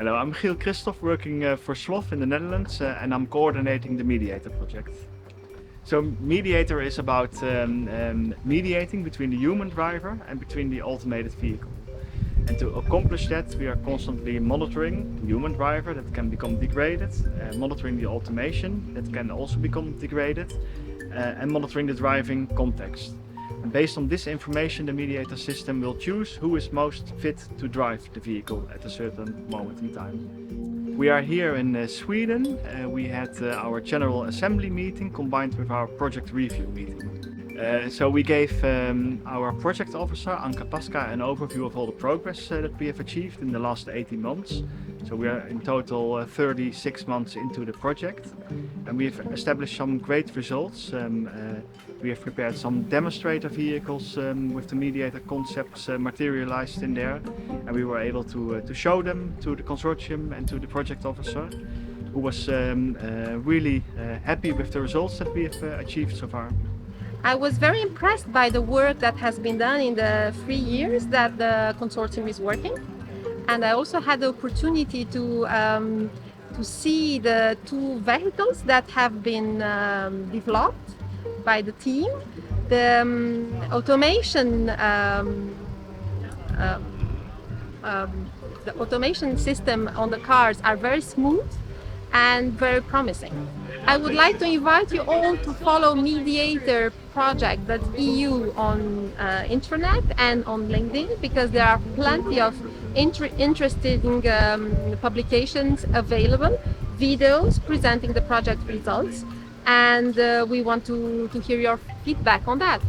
Hello, I'm Giel Christoph, working for SLOF in the Netherlands, and I'm coordinating the MEDIATOR project. So MEDIATOR is about mediating between the human driver and between the automated vehicle. And to accomplish that, we are constantly monitoring the human driver that can become degraded, monitoring the automation that can also become degraded, and monitoring the driving context. And based on this information, the MEDIATOR system will choose who is most fit to drive the vehicle at a certain moment in time. We are here in Sweden. We had our General Assembly meeting combined with our project review meeting. So we gave our project officer, Ancuta PASCA, an overview of all the progress that we have achieved in the last 18 months. So we are in total 36 months into the project, and we have established some great results. We have prepared some demonstrator vehicles with the MEDIATOR concepts materialized in there, and we were able to show them to the consortium and to the project officer, who was really happy with the results that we have achieved so far. I was very impressed by the work that has been done in the 3 years that the consortium is working, and I also had the opportunity to see the 2 vehicles that have been developed by the team. The automation system on the cars are very smooth and very promising. I would like to invite you all to follow MEDIATOR project.eu on internet and on LinkedIn, because there are plenty of interesting publications available, videos presenting the project results, and we want to hear your feedback on that.